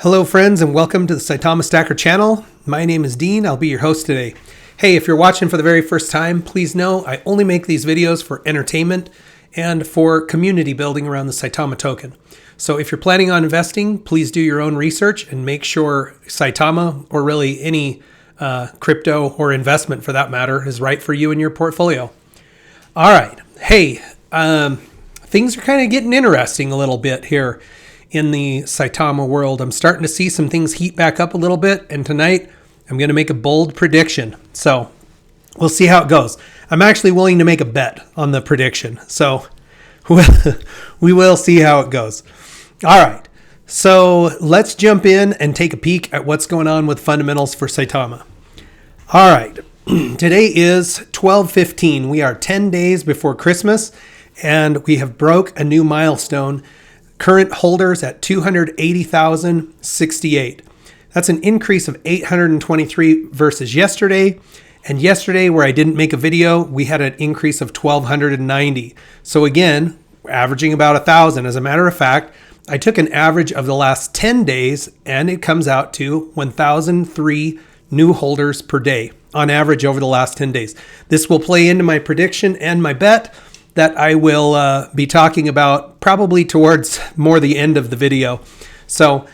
Hello friends and welcome to the Saitama Stacker channel. My name is Dean. I'll be your host today. Hey, if you're watching for the very first time, please know I only make these videos for entertainment and for community building around the Saitama token. So if you're planning on investing, please do your own research and make sure Saitama, or really any crypto or investment for that matter, is right for you and your portfolio. All right. Hey, things are kind of getting interesting a little bit here in the Saitama world. I'm starting to see some things heat back up a little bit, and tonight I'm going to make a bold prediction. So we'll see how it goes. I'm actually willing to make a bet on the prediction. So we will see how it goes. All right. So let's jump in and take a peek at what's going on with fundamentals for Saitama. All right. Today is 12/15. We are 10 days before Christmas, and we have broke a new milestone. Current holders at 280,068. That's an increase of 823 versus yesterday. And yesterday, where I didn't make a video, we had an increase of 1,290. So again, averaging about 1,000. As a matter of fact, I took an average of the last 10 days, and it comes out to 1,003 new holders per day on average over the last 10 days. This will play into my prediction and my bet that I will be talking about probably towards more the end of the video. So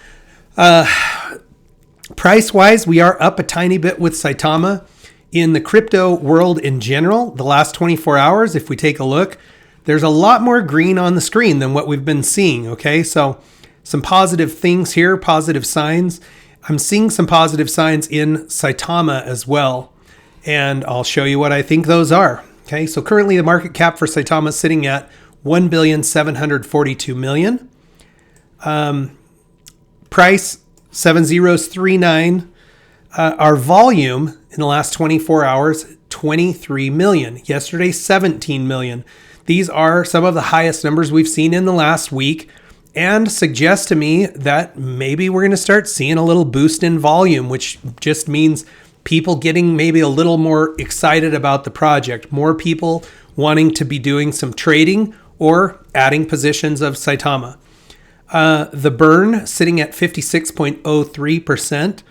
price-wise, we are up a tiny bit with Saitama. In the crypto world in general, the last 24 hours, if we take a look, there's a lot more green on the screen than what we've been seeing, okay? So some positive things here, positive signs. I'm seeing some positive signs in Saitama as well, and I'll show you what I think those are. Okay, so currently the market cap for Saitama is sitting at $1,742,000,000. Price 7039. Our volume in the last 24 hours, 23 million. Yesterday, 17 million. These are some of the highest numbers we've seen in the last week, and suggest to me that maybe we're going to start seeing a little boost in volume, which just means people getting maybe a little more excited about the project, more people wanting to be doing some trading or adding positions of Saitama. The burn sitting at 56.03%.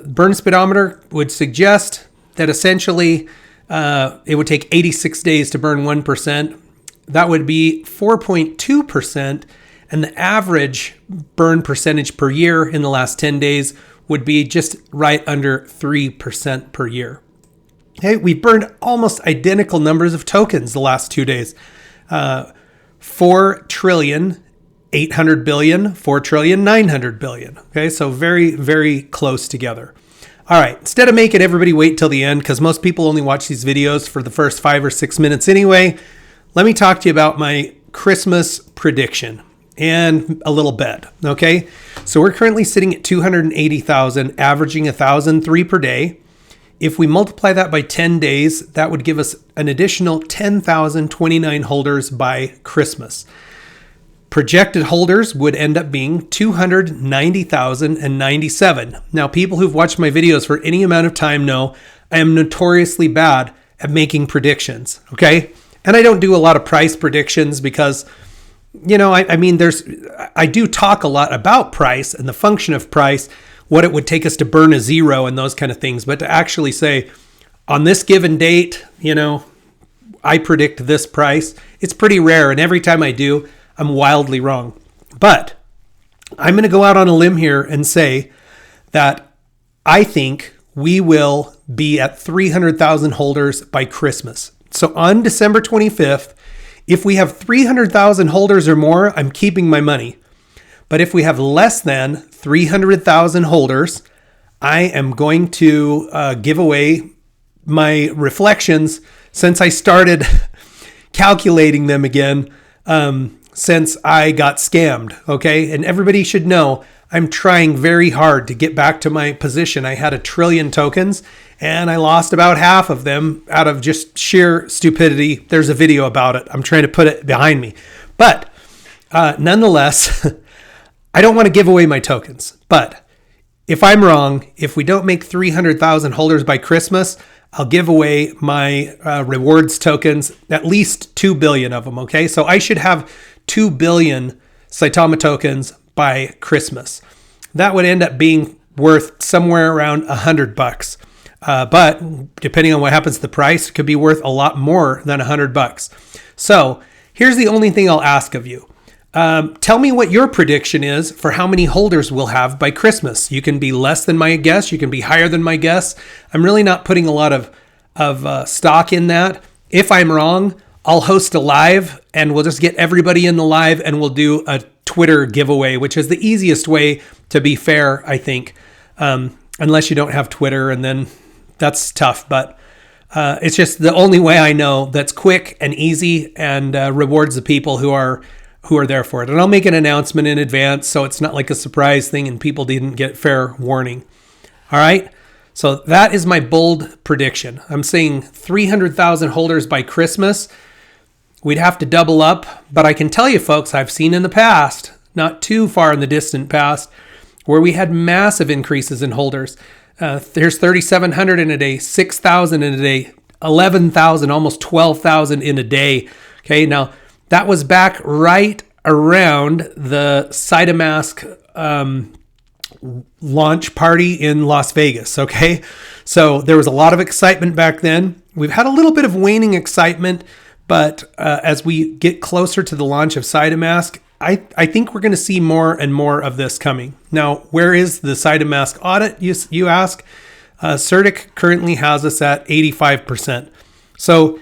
Burn speedometer would suggest that essentially it would take 86 days to burn 1%. That would be 4.2%. And the average burn percentage per year in the last 10 days would be just right under 3% per year. Okay, we burned almost identical numbers of tokens the last 2 days. 4,800,000,000,000, 4,900,000,000,000. Okay, so very, very close together. All right, instead of making everybody wait till the end, because most people only watch these videos for the first 5 or 6 minutes anyway, let me talk to you about my Christmas prediction and a little bet. Okay, so we're currently sitting at 280,000, averaging 1,003 per day. If we multiply that by 10 days, that would give us an additional 10,029 holders by Christmas. Projected holders would end up being 290,097. Now, people who've watched my videos for any amount of time know I am notoriously bad at making predictions, okay? And I don't do a lot of price predictions because, you know, I do talk a lot about price and the function of price, what it would take us to burn a zero and those kind of things. But to actually say on this given date, you know, I predict this price, it's pretty rare. And every time I do, I'm wildly wrong. But I'm going to go out on a limb here and say that I think we will be at 300,000 holders by Christmas. So on December 25th, if we have 300,000 holders or more, I'm keeping my money. But if we have less than 300,000 holders, I am going to give away my reflections since I started calculating them again since I got scammed, okay? And everybody should know I'm trying very hard to get back to my position. I had 1 trillion tokens, and I lost about half of them out of just sheer stupidity. There's a video about it. I'm trying to put it behind me. But nonetheless, I don't want to give away my tokens. But if I'm wrong, if we don't make 300,000 holders by Christmas, I'll give away my rewards tokens, at least 2 billion of them, okay? So I should have 2 billion Saitama tokens by Christmas. that would end up being worth somewhere around $100. But depending on what happens to the price, it could be worth a lot more than $100. So here's the only thing I'll ask of you. Tell me what your prediction is for how many holders we'll have by Christmas. You can be less than my guess. You can be higher than my guess. I'm really not putting a lot of stock in that. If I'm wrong, I'll host a live and we'll just get everybody in the live and we'll do a Twitter giveaway, which is the easiest way to be fair, I think. Unless you don't have Twitter, and then that's tough. But it's just the only way I know that's quick and easy and rewards the people who are there for it. And I'll make an announcement in advance so it's not like a surprise thing and people didn't get fair warning. All right. So that is my bold prediction. I'm saying 300,000 holders by Christmas. We'd have to double up, but I can tell you folks, I've seen in the past, not too far in the distant past, where we had massive increases in holders. There's 3,700 in a day, 6,000 in a day, 11,000, almost 12,000 in a day. Okay, now that was back right around the Saitama launch party in Las Vegas. Okay, so there was a lot of excitement back then. We've had a little bit of waning excitement, but as we get closer to the launch of Saitama, I think we're going to see more and more of this coming. Now, where is the Saitama audit, you ask? CertiK currently has us at 85%. So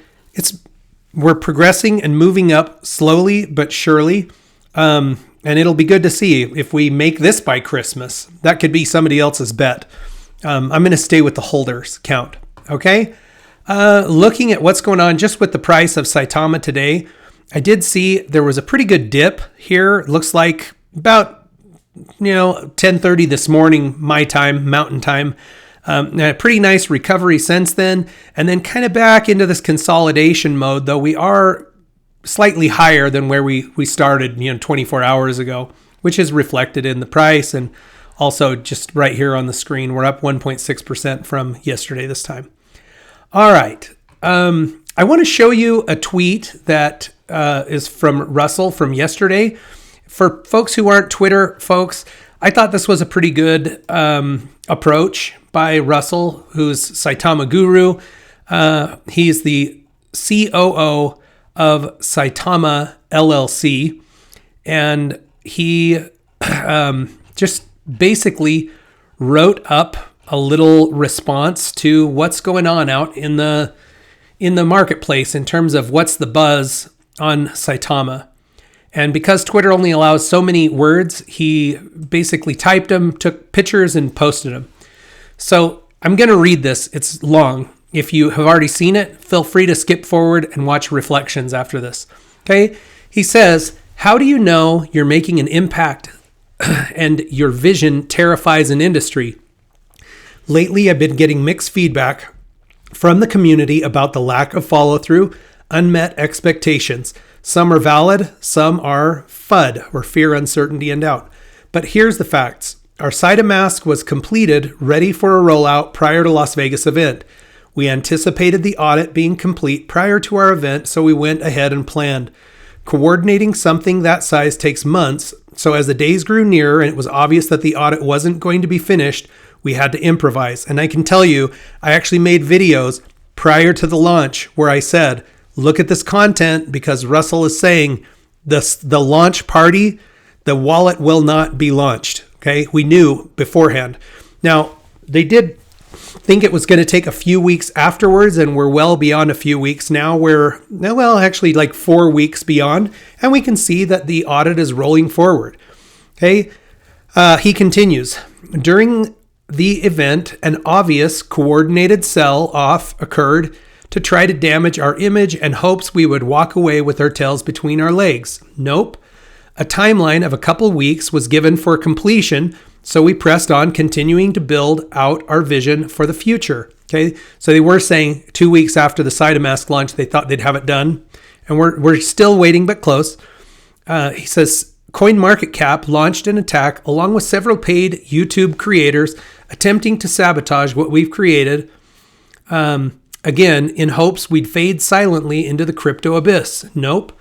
we're progressing and moving up slowly but surely. And it'll be good to see if we make this by Christmas. That could be somebody else's bet. I'm going to stay with the holders count. Okay. Looking at what's going on just with the price of Saitama today, I did see there was a pretty good dip here. It looks like about 10:30 this morning, my time, mountain time. A pretty nice recovery since then, and then kind of back into this consolidation mode, though we are slightly higher than where we started 24 hours ago, which is reflected in the price, and also just right here on the screen, we're up 1.6% from yesterday this time. All right. I want to show you a tweet that is from Russell from yesterday. For folks who aren't Twitter folks, I thought this was a pretty good approach by Russell, who's Saitama Guru. He's the COO of Saitama LLC, and he just basically wrote up a little response to what's going on out in the marketplace in terms of what's the buzz on Saitama. And because Twitter only allows so many words, he basically typed them, took pictures, and posted them. So I'm going to read this. It's long. If you have already seen it, feel free to skip forward and watch reflections after this. Okay? He says, "How do you know you're making an impact and your vision terrifies an industry? Lately, I've been getting mixed feedback from the community about the lack of follow-through, unmet expectations. Some are valid, some are FUD, or fear, uncertainty, and doubt. But here's the facts. Our Saitama was completed, ready for a rollout prior to Las Vegas event. We anticipated the audit being complete prior to our event, so we went ahead and planned. Coordinating something that size takes months, so as the days grew nearer and it was obvious that the audit wasn't going to be finished, we had to improvise. And I can tell you, I actually made videos prior to the launch where I said, look at this content because Russell is saying the launch party, the wallet will not be launched. Okay, we knew beforehand. Now, they did think it was going to take a few weeks afterwards, and we're well beyond a few weeks now. Actually like 4 weeks beyond, and we can see that the audit is rolling forward. Okay, he continues. During the event, an obvious coordinated sell-off occurred to try to damage our image and hopes we would walk away with our tails between our legs. Nope. A timeline of a couple weeks was given for completion, so we pressed on, continuing to build out our vision for the future. Okay, so they were saying 2 weeks after the Saitama launch, they thought they'd have it done, and we're still waiting, but close. He says, CoinMarketCap launched an attack along with several paid YouTube creators attempting to sabotage what we've created. Again, in hopes we'd fade silently into the crypto abyss. Nope.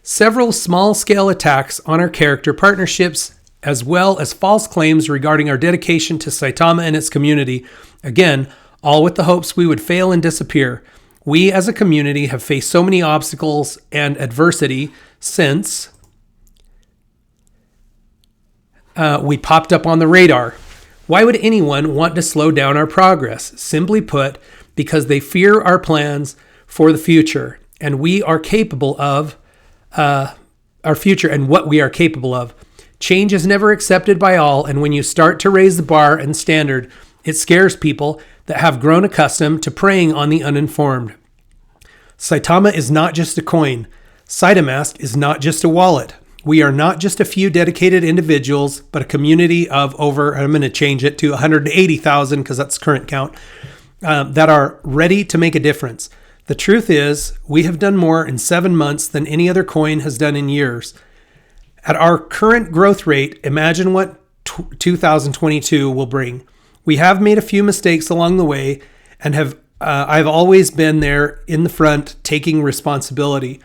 Several small-scale attacks on our character partnerships as well as false claims regarding our dedication to Saitama and its community. Again, all with the hopes we would fail and disappear. We as a community have faced so many obstacles and adversity since we popped up on the radar. Why would anyone want to slow down our progress? Simply put, because they fear our plans for the future and we are capable of our future and what we are capable of. Change is never accepted by all, and when you start to raise the bar and standard, it scares people that have grown accustomed to preying on the uninformed. Saitama is not just a coin. Saitamask is not just a wallet. We are not just a few dedicated individuals, but a community of over, I'm going to change it to 180,000 because that's the current count, that are ready to make a difference. The truth is, we have done more in 7 months than any other coin has done in years. At our current growth rate, imagine what 2022 will bring. We have made a few mistakes along the way and I've always been there in the front taking responsibility.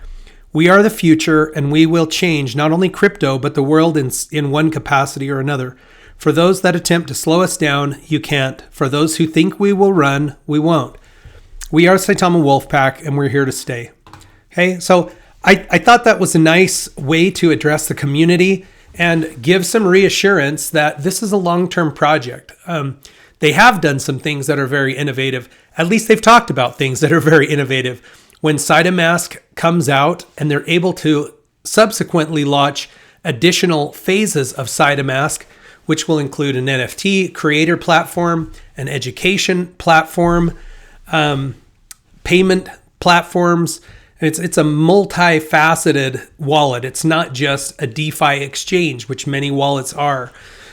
We are the future and we will change not only crypto, but the world in one capacity or another. For those that attempt to slow us down, you can't. For those who think we will run, we won't. We are Saitama Wolfpack and we're here to stay. Okay, so I thought that was a nice way to address the community and give some reassurance that this is a long-term project. They have done some things that are very innovative. At least they've talked about things that are very innovative. When Saitamask comes out and they're able to subsequently launch additional phases of Saitamask, which will include an NFT creator platform, an education platform, payment platforms. It's a multifaceted wallet. It's not just a DeFi exchange, which many wallets are.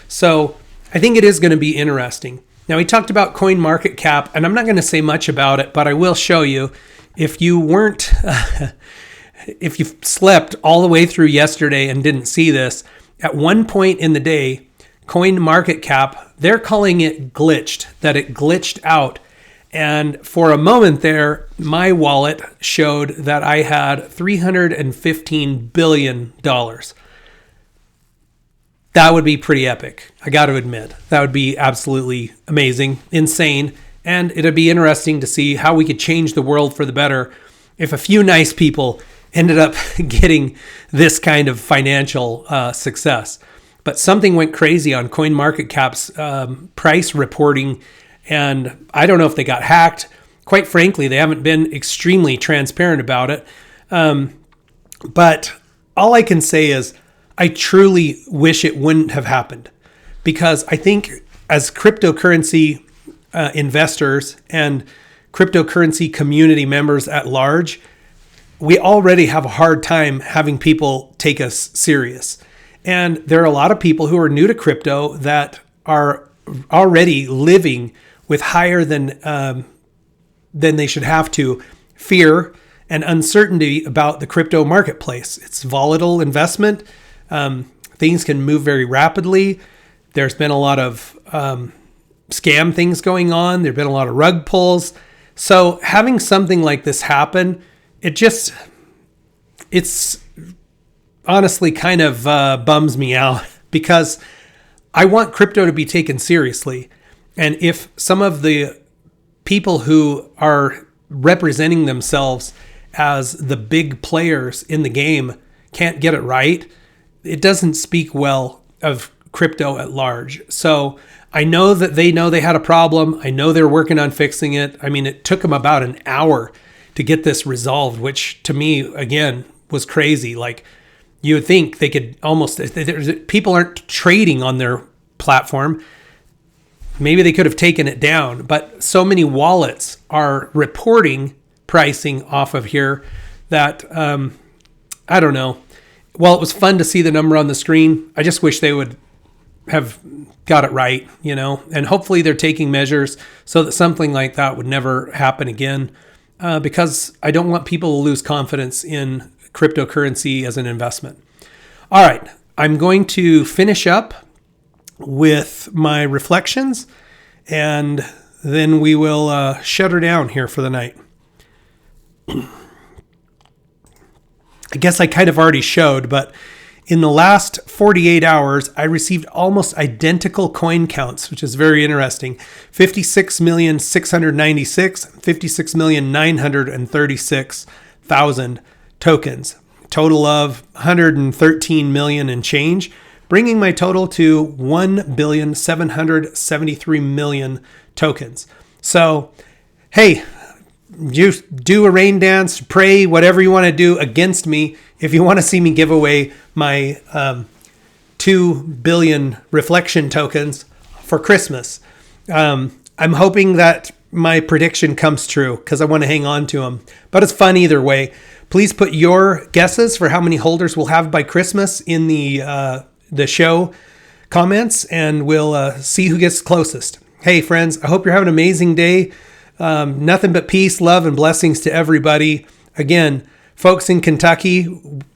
So I think it is going to be interesting. Now, we talked about coin market cap, and I'm not going to say much about it, but I will show you. If you weren't, if you slept all the way through yesterday and didn't see this, at one point in the day, coin market cap, they're calling it glitched, that it glitched out. And for a moment there, my wallet showed that I had $315 billion. That would be pretty epic. I got to admit, that would be absolutely amazing, insane. And it'd be interesting to see how we could change the world for the better if a few nice people ended up getting this kind of financial success. But something went crazy on CoinMarketCap's price reporting. And I don't know if they got hacked. Quite frankly, they haven't been extremely transparent about it. But all I can say is I truly wish it wouldn't have happened, because I think as cryptocurrency investors and cryptocurrency community members at large, we already have a hard time having people take us serious. And there are a lot of people who are new to crypto that are already living with higher than they should have to fear and uncertainty about the crypto marketplace. It's volatile investment. Things can move very rapidly. There's been a lot of scam things going on. There've been a lot of rug pulls. So having something like this happen, it's honestly kind of bums me out, because I want crypto to be taken seriously. And if some of the people who are representing themselves as the big players in the game can't get it right, it doesn't speak well of crypto at large. So I know that they know they had a problem. I know they're working on fixing it. I mean, it took them about an hour to get this resolved, which to me, again, was crazy. Like, you would think they could almost, people aren't trading on their platform. Maybe they could have taken it down, but so many wallets are reporting pricing off of here that, I don't know. Well, it was fun to see the number on the screen. I just wish they would have got it right, and hopefully they're taking measures so that something like that would never happen again, because I don't want people to lose confidence in cryptocurrency as an investment. All right, I'm going to finish up with my reflections, and then we will shut her down here for the night. I guess I kind of already showed, but in the last 48 hours, I received almost identical coin counts, which is very interesting. 56,696,000, 56,936,000 tokens. Total of 113 million and change, bringing my total to 1,773,000,000 tokens. So, hey, you do a rain dance, pray, whatever you want to do against me. If you want to see me give away my 2 billion reflection tokens for Christmas, I'm hoping that my prediction comes true because I want to hang on to them. But it's fun either way. Please put your guesses for how many holders we'll have by Christmas in the show comments, and we'll see who gets closest. Hey, friends, I hope you're having an amazing day. Nothing but peace, love, and blessings to everybody. Again, folks in Kentucky,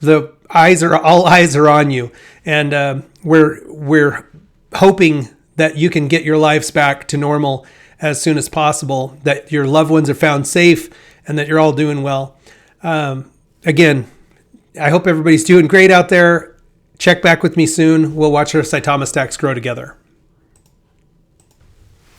all eyes are on you, and we're hoping that you can get your lives back to normal as soon as possible, that your loved ones are found safe, and that you're all doing well. Again, I hope everybody's doing great out there. Check back with me soon. We'll watch our Saitama stacks grow together.